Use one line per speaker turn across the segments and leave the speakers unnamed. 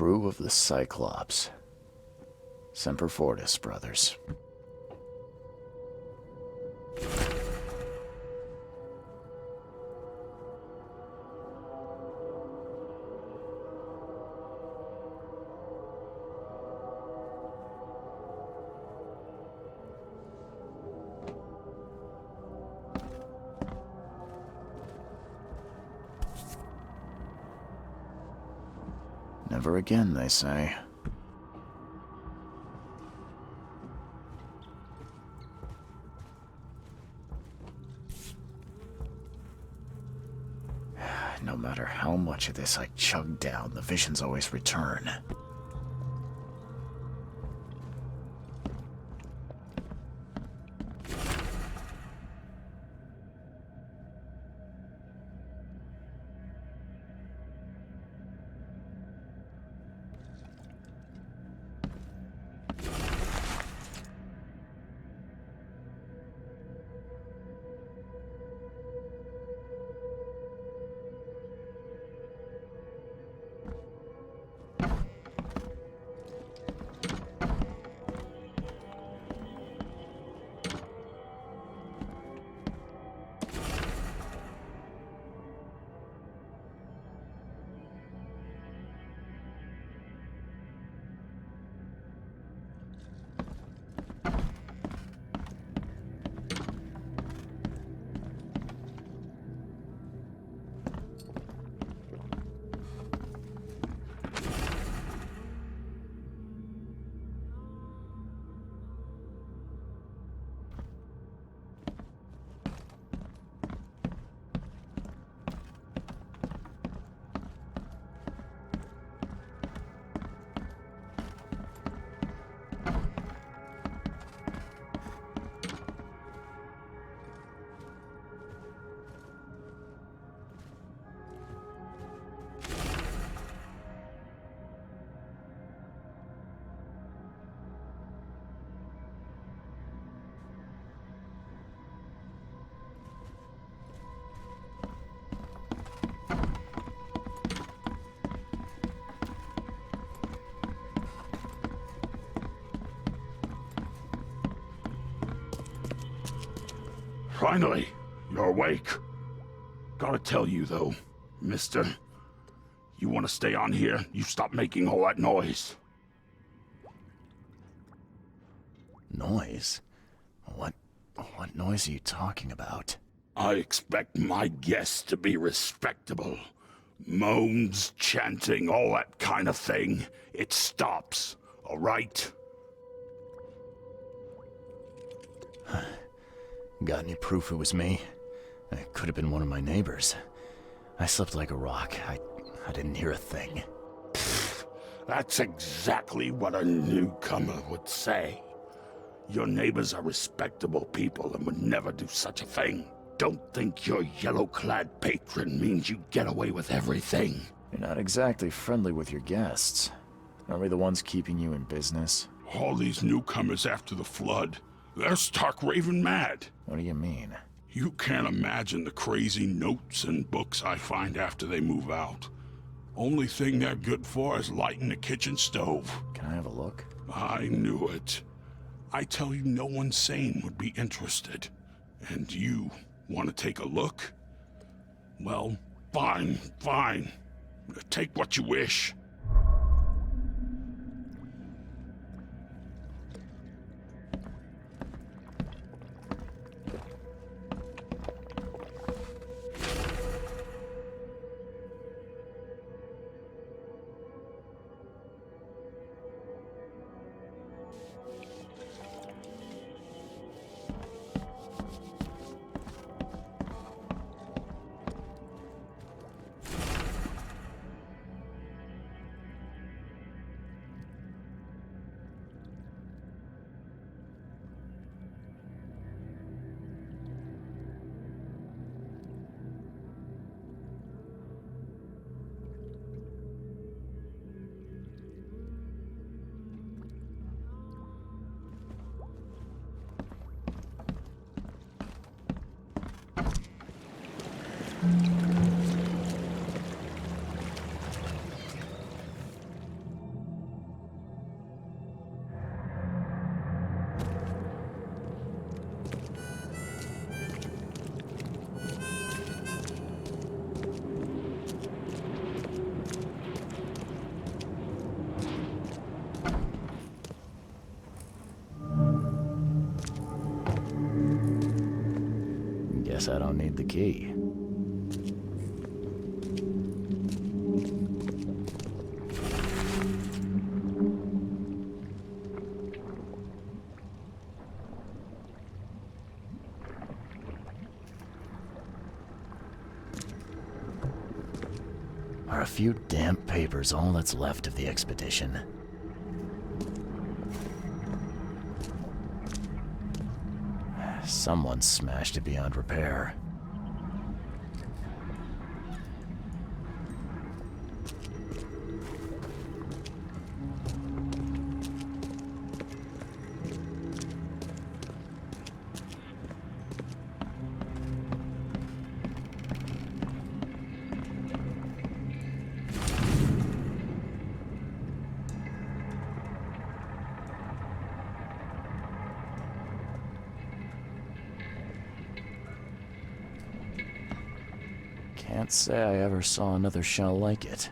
crew of the Cyclops. Semper Fortis, brothers. Never again, they say. No matter how much of this I chug down, the visions always return.
Finally, you're awake. Gotta tell you, though, mister, you want to stay on here, you stop making all that noise.
Noise? What noise are you talking about?
I expect my guests to be respectable. Moans, chanting, all that kind of thing. It stops, all right?
Got any proof it was me? It could have been one of my neighbors. I slept like a rock. I didn't hear a thing.
That's exactly what a newcomer would say. Your neighbors are respectable people and would never do such a thing. Don't think your yellow-clad patron means you get away with everything.
You're not exactly friendly with your guests. Aren't we the ones keeping you in business?
All these newcomers after the flood, they're stark raving mad.
What do you mean?
You can't imagine the crazy notes and books I find after they move out. Only thing they're good for is lighting the kitchen stove.
Can I have a look?
I knew it. I tell you, no one sane would be interested. And you want to take a look? Well, fine. Take what you wish.
Guess I don't need the key. Are a few damp papers all that's left of the expedition? Someone smashed it beyond repair. Can't say I ever saw another shell like it.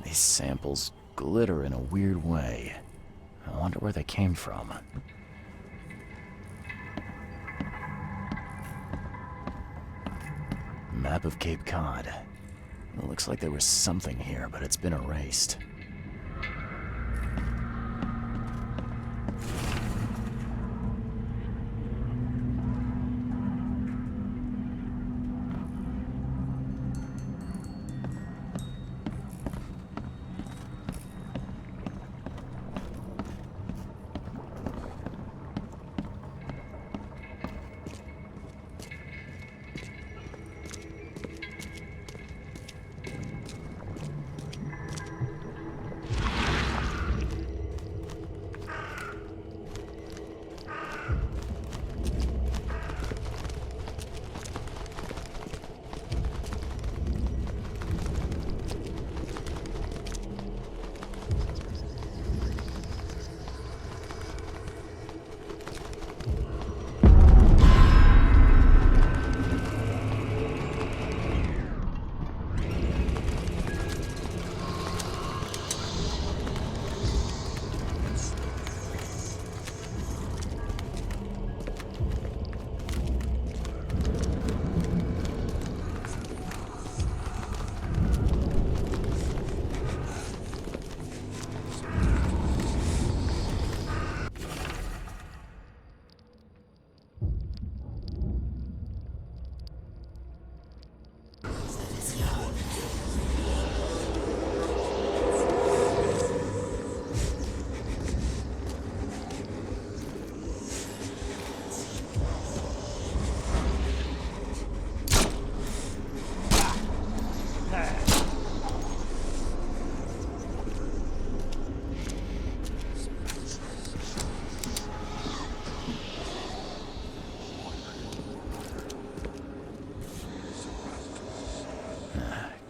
These samples glitter in a weird way. I wonder where they came from. Map of Cape Cod. It looks like there was something here, but it's been erased.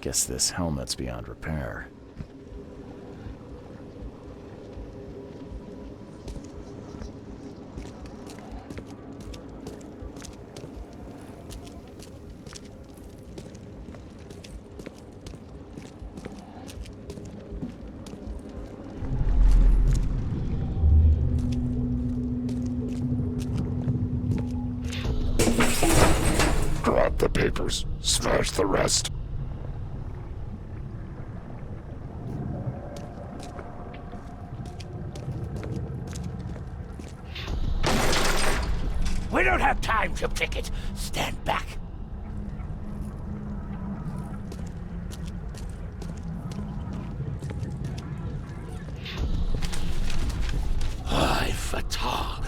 Guess this helmet's beyond repair.
Grab the papers, smash the rest. We don't have time to pick it. Stand back. I fatah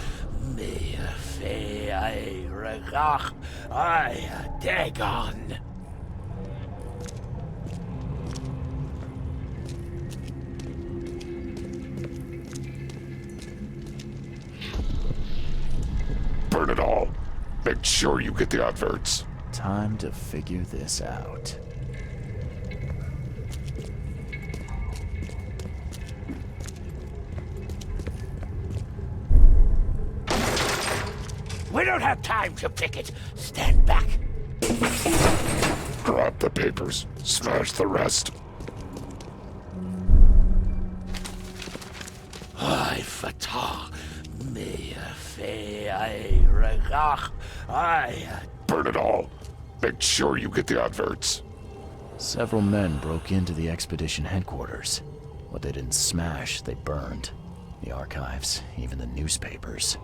me fe I regach I dagon. Burn it all. Make sure you get the adverts.
Time to figure this out.
We don't have time to pick it. Stand back.
Grab the papers. Smash the rest.
I fatah me fe I regach I.
Burn it all. Make sure you get the adverts.
Several men broke into the expedition headquarters. What they didn't smash, they burned. The archives, even the newspapers.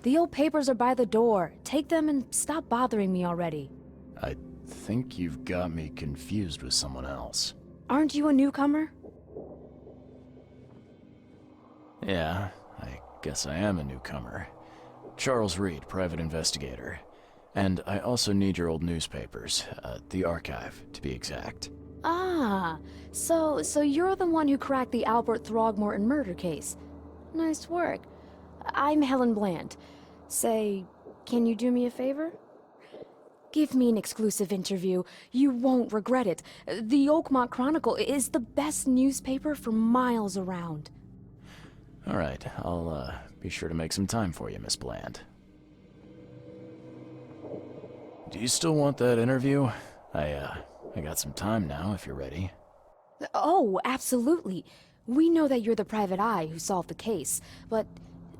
The old papers are by the door. Take them and stop bothering me already.
I think you've got me confused with someone else.
Aren't you a newcomer?
Yeah, I guess I am a newcomer. Charles Reed, private investigator. And I also need your old newspapers, the archive, to be exact.
Ah, so you're the one who cracked the Albert Throgmorton murder case. Nice work. I'm Helen Bland. Say, can you do me a favor? Give me an exclusive interview. You won't regret it. The Oakmont Chronicle is the best newspaper for miles around.
All right, I'll be sure to make some time for you, Miss Bland. Do you still want that interview? I got some time now, if you're ready.
Oh, absolutely. We know that you're the private eye who solved the case, but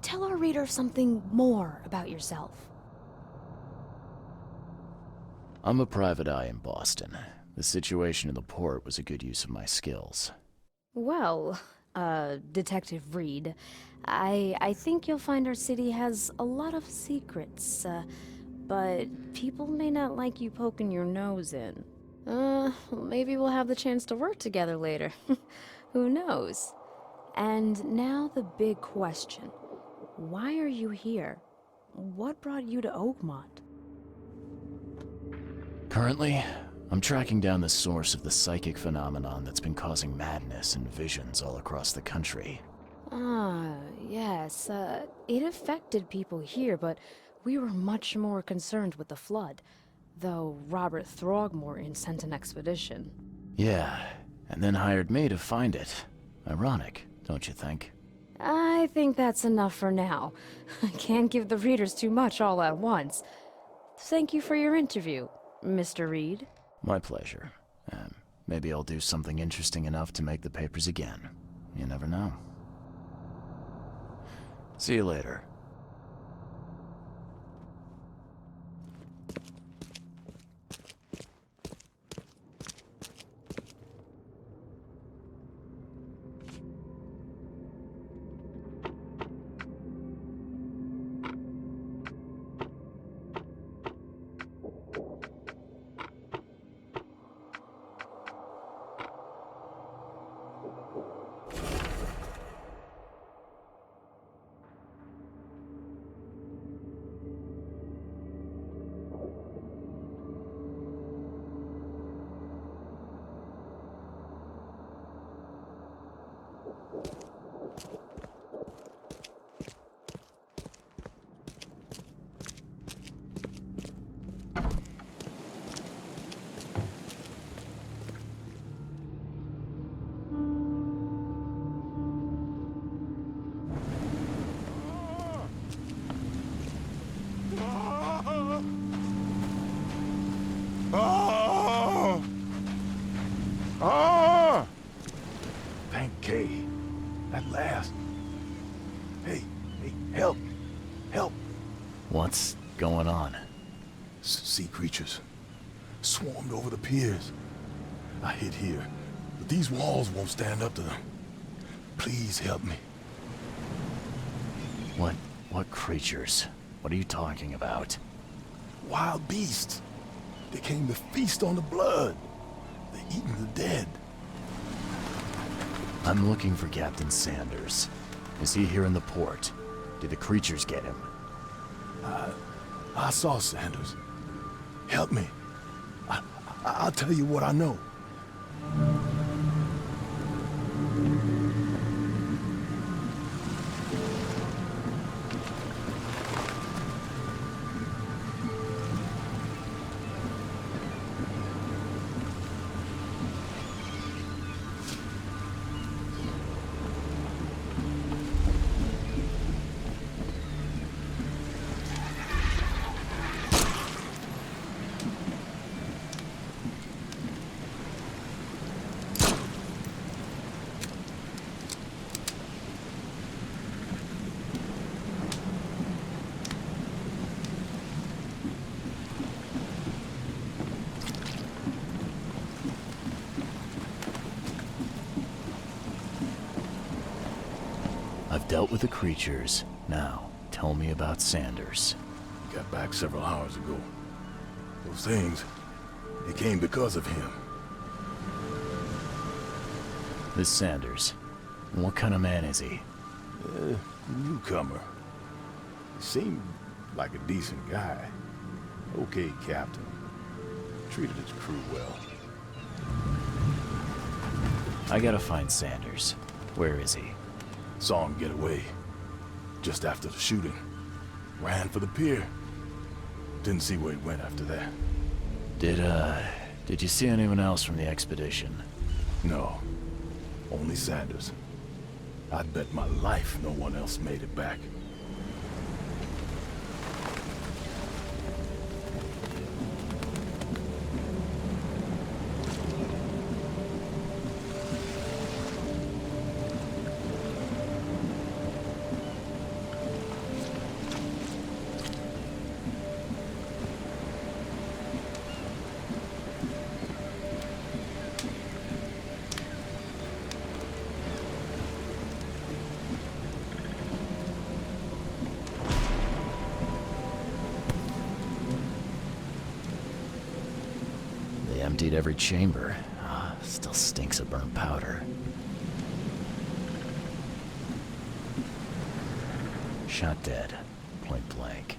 tell our reader something more about yourself.
I'm a private eye in Boston. The situation in the port was a good use of my skills.
Well, Detective Reed, I think you'll find our city has a lot of secrets, but people may not like you poking your nose in. Maybe we'll have the chance to work together later. Who knows? And now the big question. Why are you here? What brought you to Oakmont?
Currently, I'm tracking down the source of the psychic phenomenon that's been causing madness and visions all across the country.
Ah, yes, it affected people here, but we were much more concerned with the flood, though Robert Throgmorton sent an expedition.
Yeah, and then hired me to find it. Ironic, don't you think?
I think that's enough for now. I can't give the readers too much all at once. Thank you for your interview, Mr. Reed.
My pleasure. Maybe I'll do something interesting enough to make the papers again. You never know. See you later.
Thank Kay. At last.
Hey, help! Help!
What's going on?
Sea creatures. Swarmed over the piers. I hid here, but these walls won't stand up to them. Please help me.
What creatures? What are you talking about?
Wild beasts. They came to feast on the blood. They're eating the dead.
I'm looking for Captain Sanders. Is he here in the port? Did the creatures get him?
I saw Sanders. Help me. I'll tell you what I know.
I've dealt with the creatures. Now, tell me about Sanders.
Got back several hours ago. Those things, they came because of him.
This Sanders, what kind of man is he?
Newcomer. He seemed like a decent guy. Okay, captain. Treated his crew well.
I gotta find Sanders. Where is he?
Saw him get away. Just after the shooting. Ran for the pier. Didn't see where he went after that.
Did you see anyone else from the expedition?
No. Only Sanders. I'd bet my life no one else made it back.
They emptied every chamber. Still stinks of burnt powder. Shot dead. Point blank.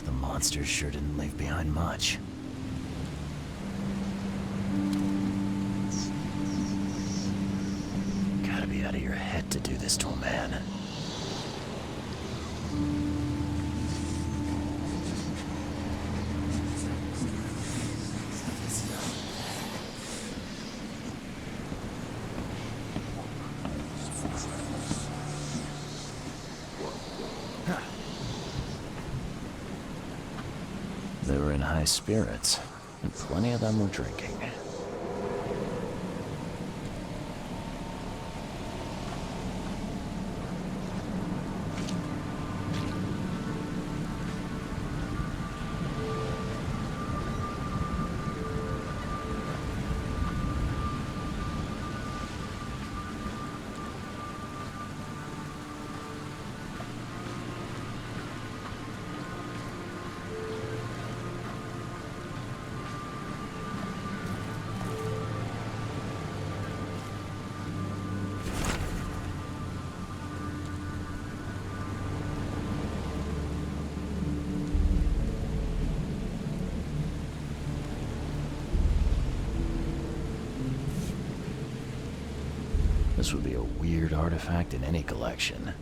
The monsters sure didn't leave behind much. Gotta be out of your head to do this to a man. They were in high spirits, and plenty of them were drinking. This would be a weird artifact in any collection.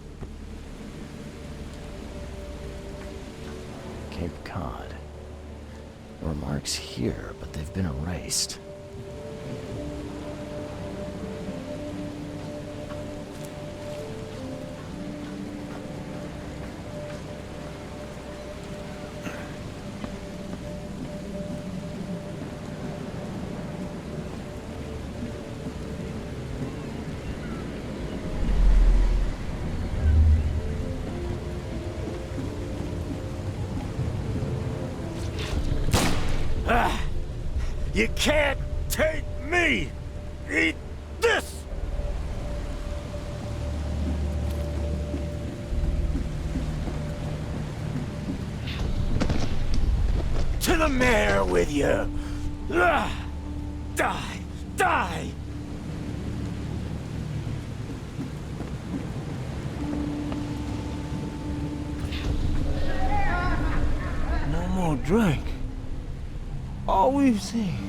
Cape Cod. There were marks here, but they've been erased.
You can't take me! Eat this! To the mayor with you! Die! Die!
No more drink. All we've seen.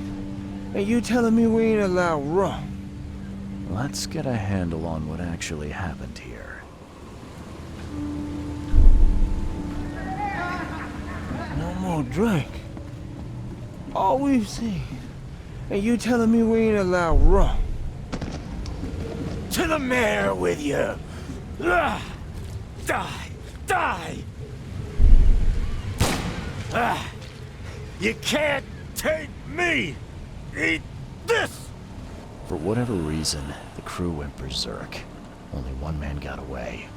And you telling me we ain't allowed rum?
Let's get a handle on what actually happened here.
No more drink. All we've seen. And you telling me we ain't allowed rum?
To the mayor with you! Die! Die! You can't take me! Eat this!
For whatever reason, the crew went berserk. Only one man got away.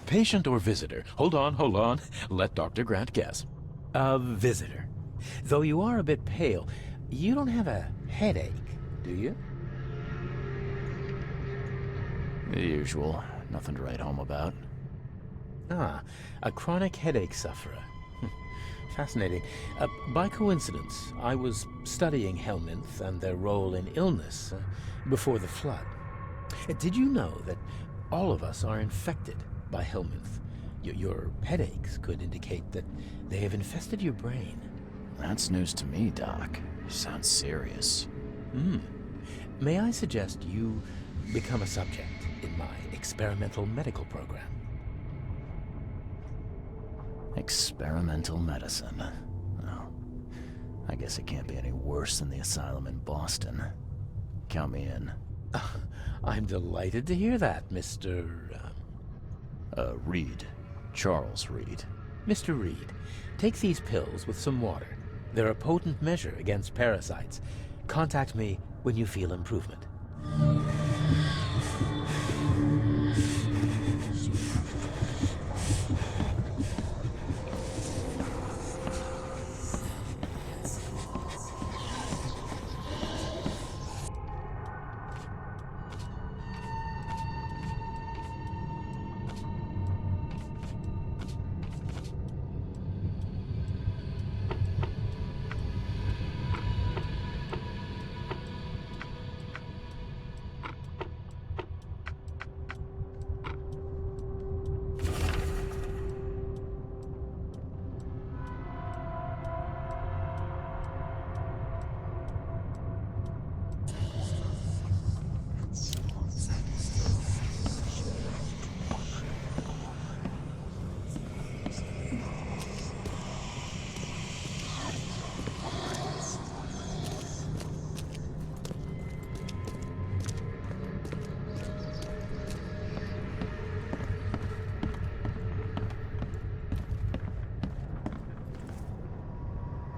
Patient or visitor? Hold on. Let Dr. Grant guess. A visitor. Though you are a bit pale, you don't have a headache, do you?
The usual. Nothing to write home about.
Ah, a chronic headache sufferer. Fascinating. By coincidence, I was studying helminths and their role in illness before the flood. Did you know that all of us are infected by helminth? Your headaches could indicate that they have infested your brain.
That's news to me, Doc. You sound serious.
May I suggest you become a subject in my experimental medical program?
Experimental medicine. Oh, I guess it can't be any worse than the asylum in Boston. Count me in.
I'm delighted to hear that, Mr.
Reed. Charles Reed.
Mr. Reed, take these pills with some water. They're a potent measure against parasites. Contact me when you feel improvement.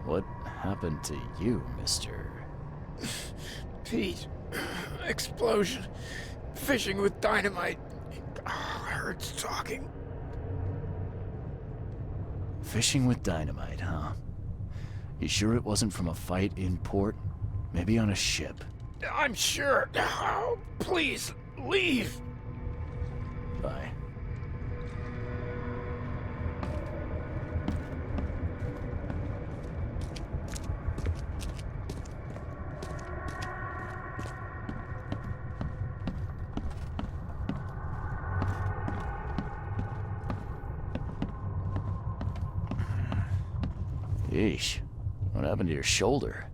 What happened to you, Mr.
Pete. Explosion. Fishing with dynamite. Hurts talking.
Fishing with dynamite, huh? You sure it wasn't from a fight in port? Maybe on a ship?
I'm sure. Oh, please, leave.
Bye. Yeesh. What happened to your shoulder?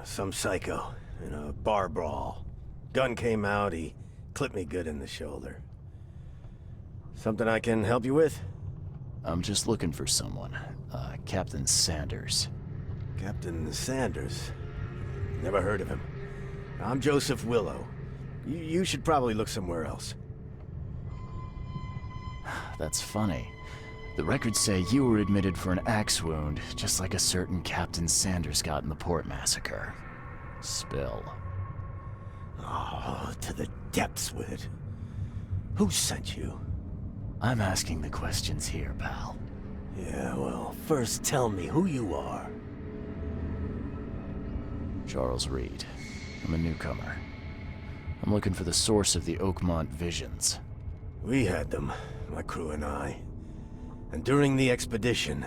Some psycho in a bar brawl. Gun came out, he clipped me good in the shoulder. Something I can help you with?
I'm just looking for someone. Captain Sanders.
Captain Sanders? Never heard of him. I'm Joseph Willow. You should probably look somewhere else.
That's funny. The records say you were admitted for an axe wound, just like a certain Captain Sanders got in the port massacre. Spill.
Oh, to the depths with it. Who sent you?
I'm asking the questions here, pal.
Yeah, well, first tell me who you are.
Charles Reed. I'm a newcomer. I'm looking for the source of the Oakmont visions.
We had them, my crew and I. And during the expedition,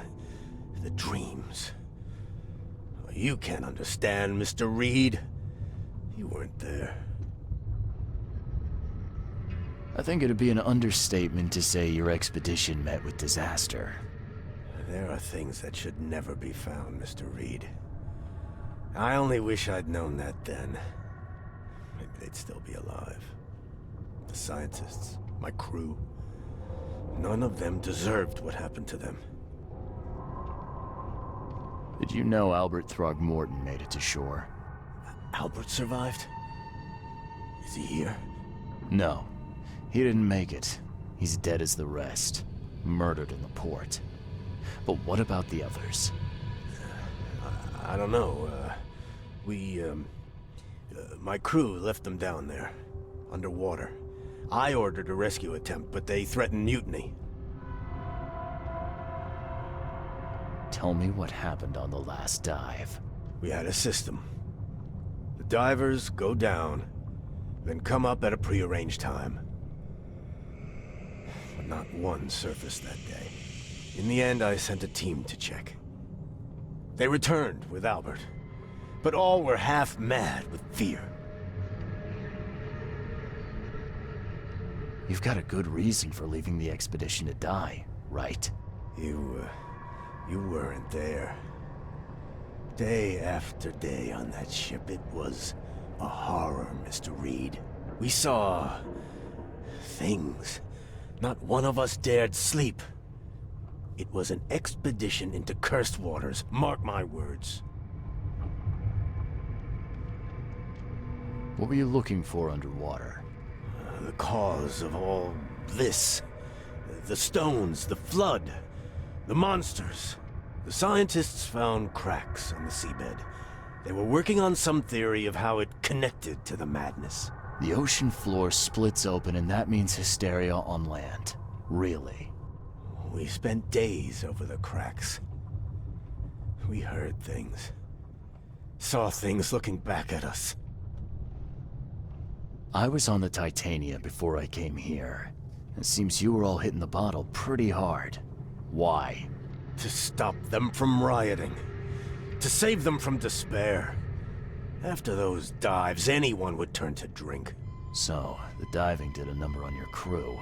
the dreams. You can't understand, Mr. Reed. You weren't there.
I think it'd be an understatement to say your expedition met with disaster.
There are things that should never be found, Mr. Reed. I only wish I'd known that then. Maybe they'd still be alive. The scientists, my crew. None of them deserved what happened to them.
Did you know Albert Throgmorton made it to shore?
Albert survived? Is he here?
No. He didn't make it. He's dead as the rest. Murdered in the port. But what about the others?
I don't know. My crew left them down there, underwater. I ordered a rescue attempt, but they threatened mutiny.
Tell me what happened on the last dive.
We had a system. The divers go down, then come up at a prearranged time. But not one surfaced that day. In the end, I sent a team to check. They returned with Albert, but all were half mad with fear.
You've got a good reason for leaving the expedition to die, right?
You weren't there. Day after day on that ship, it was a horror, Mr. Reed. We saw things. Not one of us dared sleep. It was an expedition into cursed waters, mark my words.
What were you looking for underwater?
The cause of all this. The stones, the flood, the monsters. The scientists found cracks on the seabed. They were working on some theory of how it connected to the madness.
The ocean floor splits open and that means hysteria on land. Really?
We spent days over the cracks. We heard things. Saw things looking back at us.
I was on the Titania before I came here. It seems you were all hitting the bottle pretty hard. Why?
To stop them from rioting. To save them from despair. After those dives, anyone would turn to drink.
So, the diving did a number on your crew.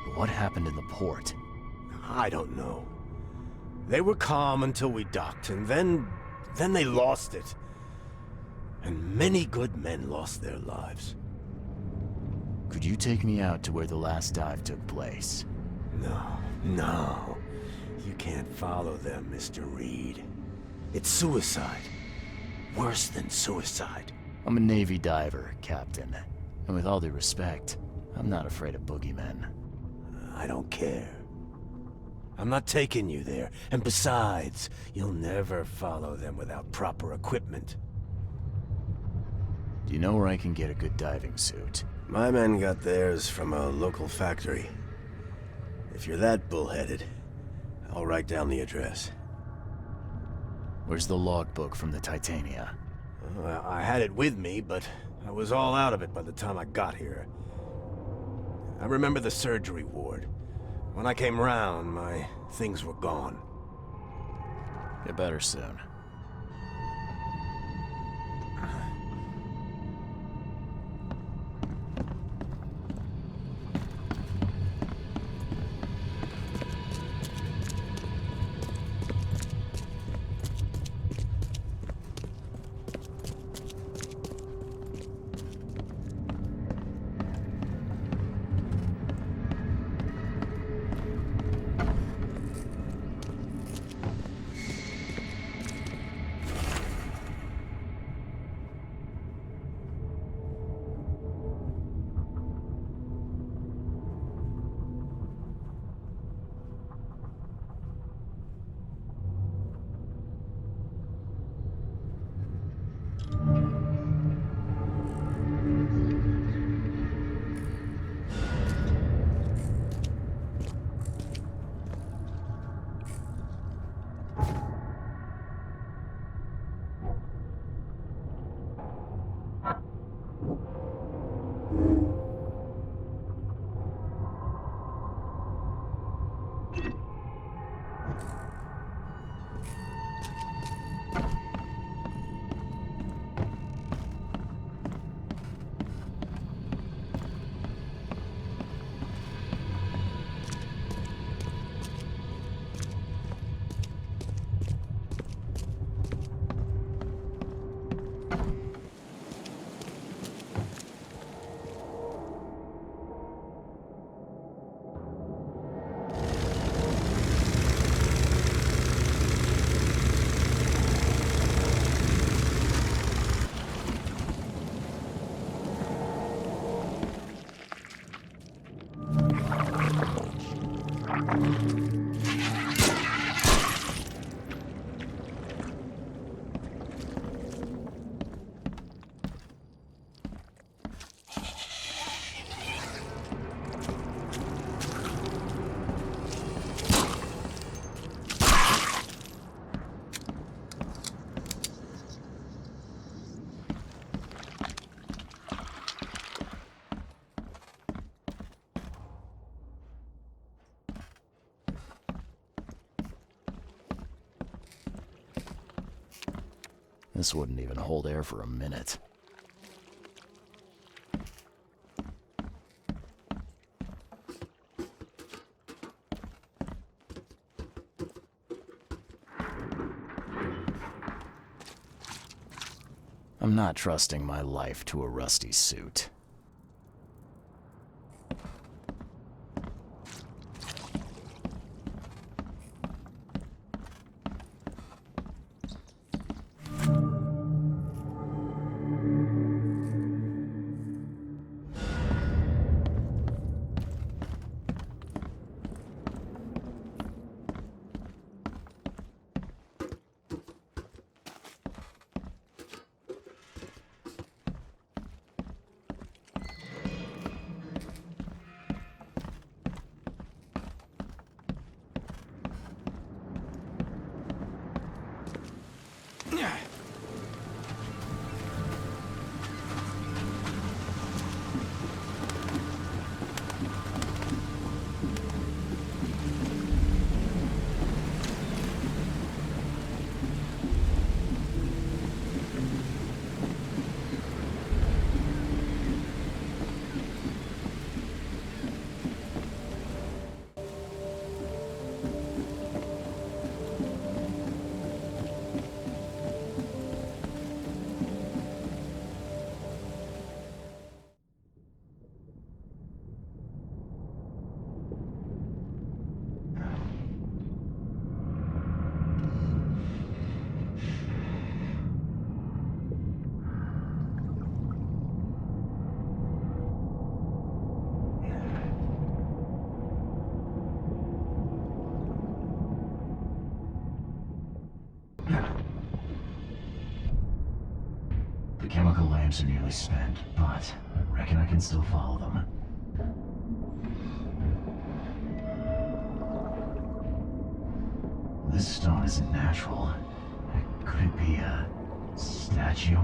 But what happened in the port?
I don't know. They were calm until we docked, and then they lost it. And many good men lost their lives.
Could you take me out to where the last dive took place?
No. You can't follow them, Mr. Reed. It's suicide. Worse than suicide.
I'm a Navy diver, Captain. And with all due respect, I'm not afraid of boogeymen.
I don't care. I'm not taking you there. And besides, you'll never follow them without proper equipment.
Do you know where I can get a good diving suit?
My men got theirs from a local factory. If you're that bullheaded, I'll write down the address.
Where's the logbook from the Titania?
I had it with me, but I was all out of it by the time I got here. I remember the surgery ward. When I came round, my things were gone.
Get better soon. This wouldn't even hold air for a minute. I'm not trusting my life to a rusty suit. The chemical lamps are nearly spent, but I reckon I can still follow them. This stone isn't natural. Could it be a statue?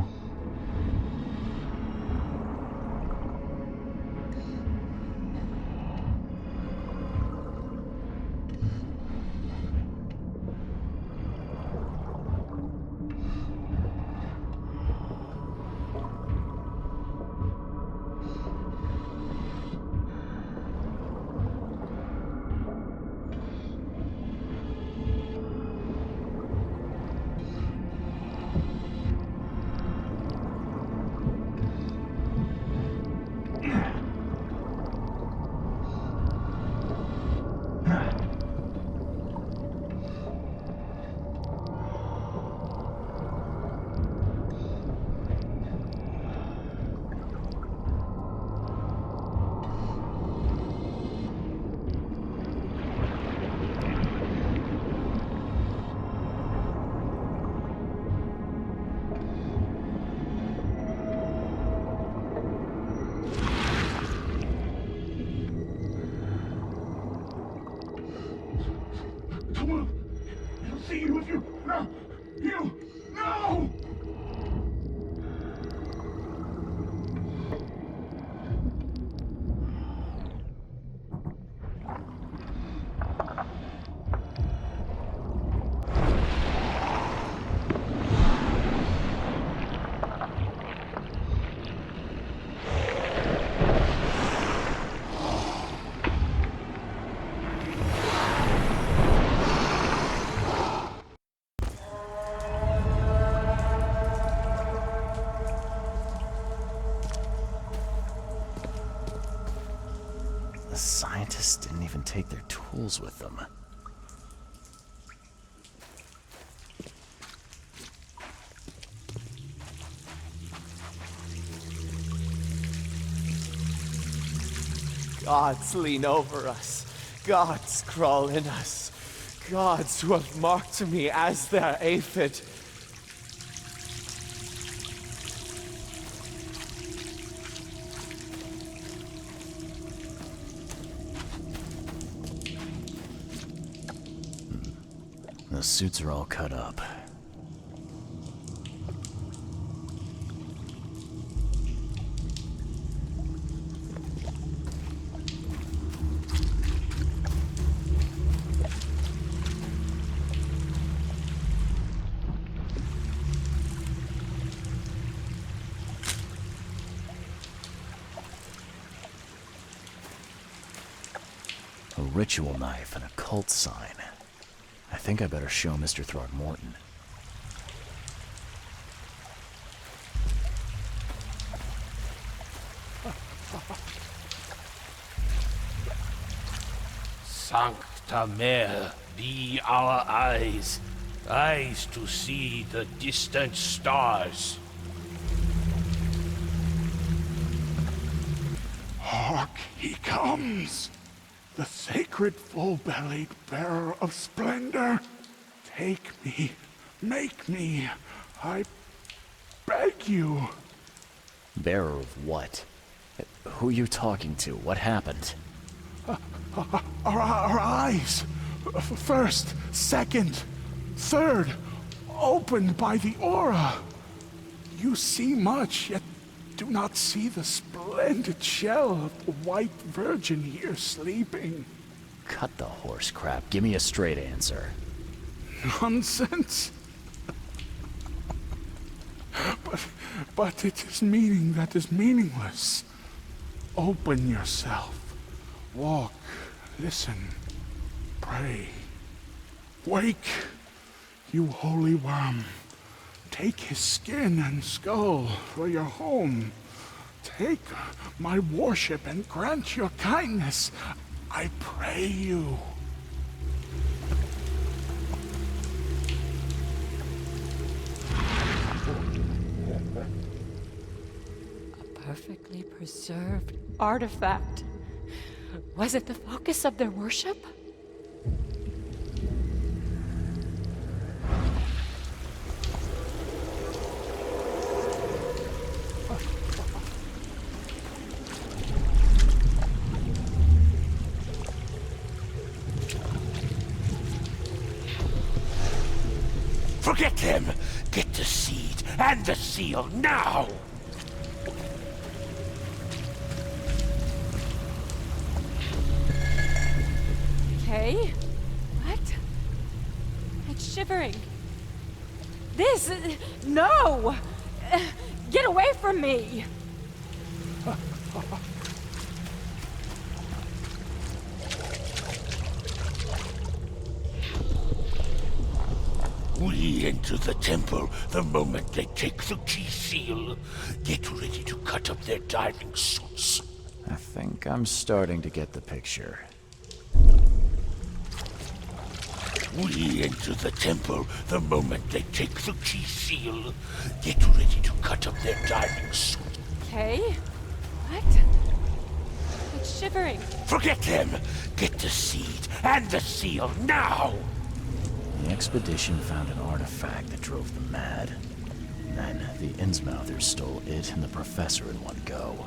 The scientists didn't even take their tools with them.
Gods lean over us. Gods crawl in us. Gods who have marked me as their aphid.
The suits are all cut up. ritual knife and a cult sign. I think I better show Mr. Throgmorton.
Sancta Mare, be our eyes, eyes to see the distant stars.
Hark, he comes! The sacred full-bellied bearer of splendor. Take me, make me, I beg you.
Bearer of what? Who are you talking to? What happened?
Our eyes, first, second, third, opened by the aura. You see much, yet do not see the splendid shell of the white virgin here sleeping.
Cut the horse crap. Give me a straight answer.
Nonsense. But it is meaning that is meaningless. Open yourself. Walk, listen, pray. Wake, you holy worm. Take his skin and skull for your home. Take my worship and grant your kindness. I pray you.
A perfectly preserved artifact. Was it the focus of their worship?
Forget him! Get the seed and the seal now!
Okay. What? It's shivering. This... No! Get away from me!
We enter the temple the moment they take the key seal. Get ready to cut up their diving suits.
I think I'm starting to get the picture.
We enter the temple the moment they take the key seal. Get ready to cut up their diving suits.
Okay. What? It's shivering.
Forget him! Get the seed and the seal now!
The expedition found an artifact that drove them mad. Then the Innsmouthers stole it and the professor in one go.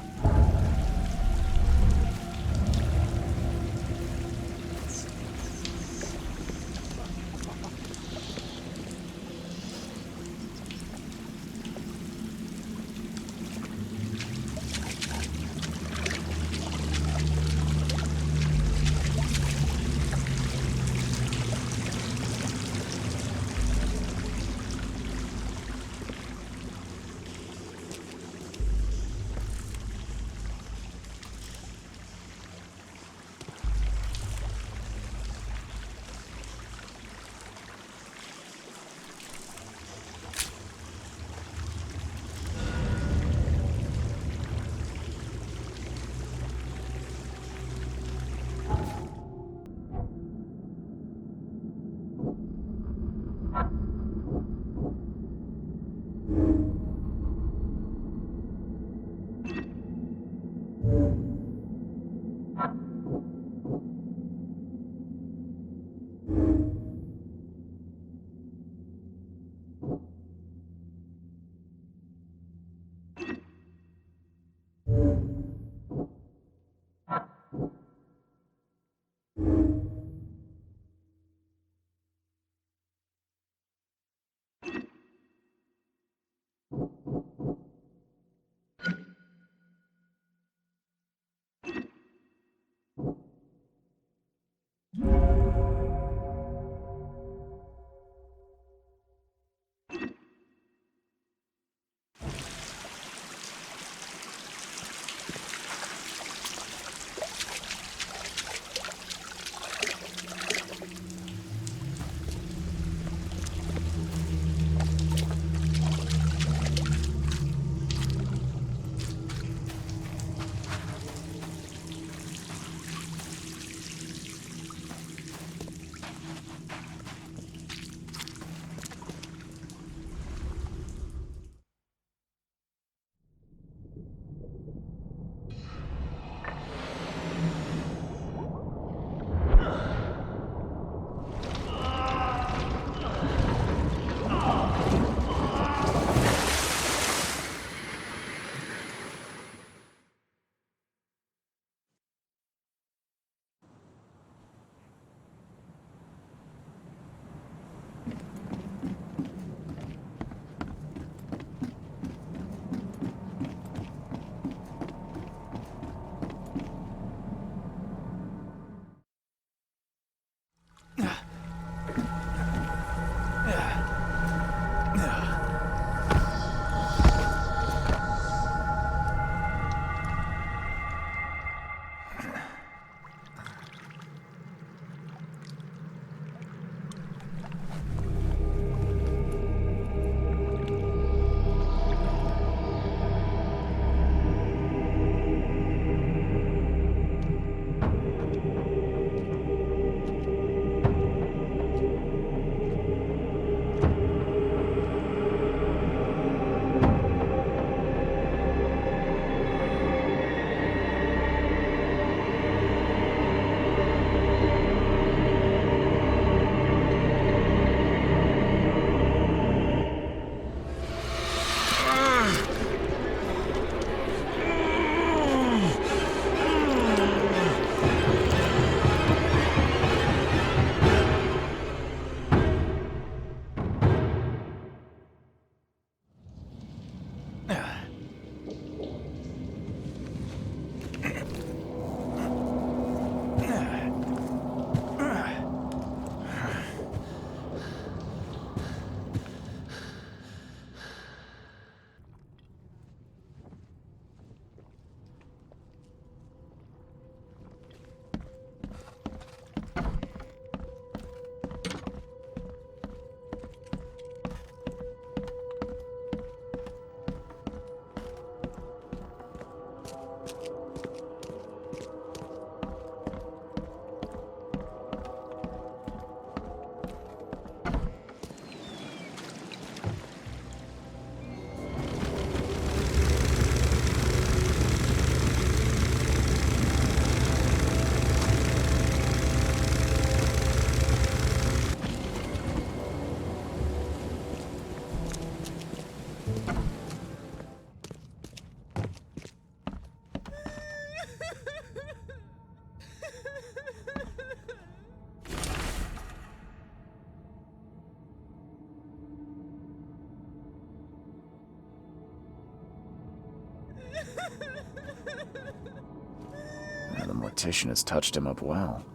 The mortician has touched him up well.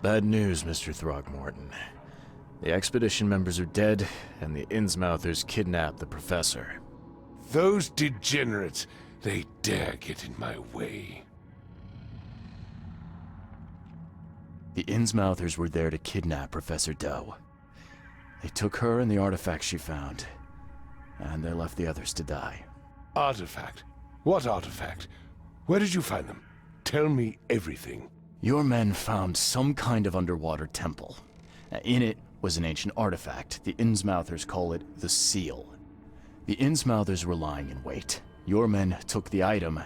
Bad news, Mr. Throgmorton. The expedition members are dead, and the Innsmouthers kidnapped the professor.
Those degenerates, they dare get in my way.
The Innsmouthers were there to kidnap Professor Doe. They took her and the artifact she found, and they left the others to die.
Artifact? What artifact? Where did you find them? Tell me everything.
Your men found some kind of underwater temple. In it was an ancient artifact. The Innsmouthers call it the Seal. The Innsmouthers were lying in wait. Your men took the item,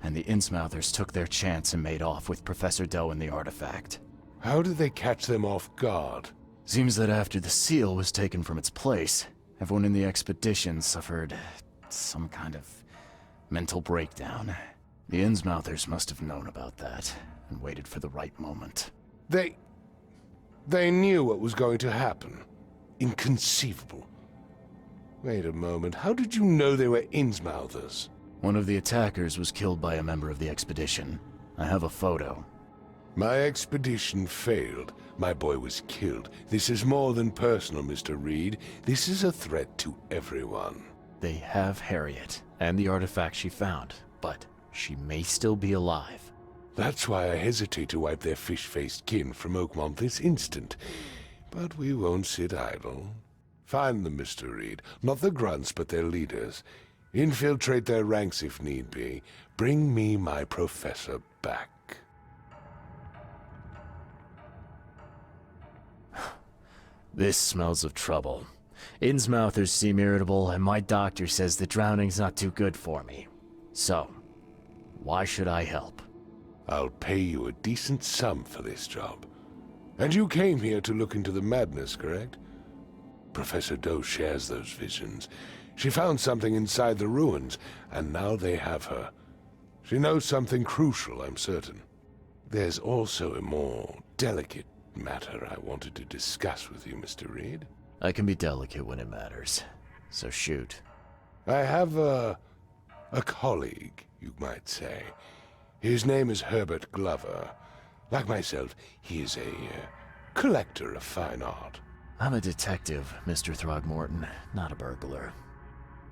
and the Innsmouthers took their chance and made off with Professor Doe and the artifact.
How did they catch them off guard?
Seems that after the seal was taken from its place, everyone in the expedition suffered some kind of mental breakdown. The Innsmouthers must have known about that and waited for the right moment.
They knew what was going to happen. Inconceivable. Wait a moment, how did you know they were Innsmouthers?
One of the attackers was killed by a member of the expedition. I have a photo.
My expedition failed. My boy was killed. This is more than personal, Mr. Reed. This is a threat to everyone.
They have Harriet and the artifact she found, but she may still be alive.
That's why I hesitate to wipe their fish-faced kin from Oakmont this instant. But we won't sit idle. Find them, Mr. Reed. Not the grunts, but their leaders. Infiltrate their ranks if need be. Bring me my professor back.
This smells of trouble. Innsmouthers seem irritable, and my doctor says the drowning's not too good for me. So, why should I help?
I'll pay you a decent sum for this job. And you came here to look into the madness, correct? Professor Doe shares those visions. She found something inside the ruins, and now they have her. She knows something crucial, I'm certain. There's also a more delicate matter I wanted to discuss with you, Mr. Reed.
I can be delicate when it matters, so shoot.
I have a colleague, you might say. His name is Herbert Glover. Like myself, he is a collector of fine art.
I'm a detective, Mr. Throgmorton, not a burglar.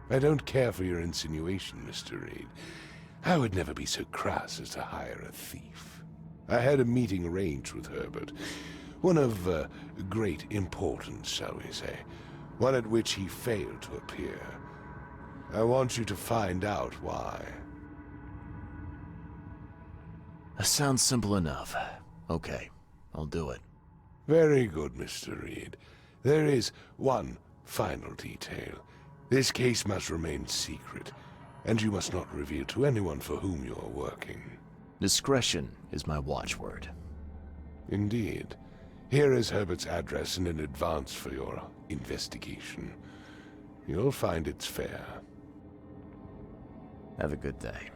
I don't care for your insinuation, Mr. Reed. I would never be so crass as to hire a thief. I had a meeting arranged with Herbert. One of great importance, shall we say. One at which he failed to appear. I want you to find out why.
Sounds simple enough. Okay, I'll do it.
Very good, Mr. Reed. There is one final detail. This case must remain secret, and you must not reveal to anyone for whom you are working.
Discretion is my watchword.
Indeed. Here is Herbert's address and an advance for your investigation. You'll find it's fair.
Have a good day.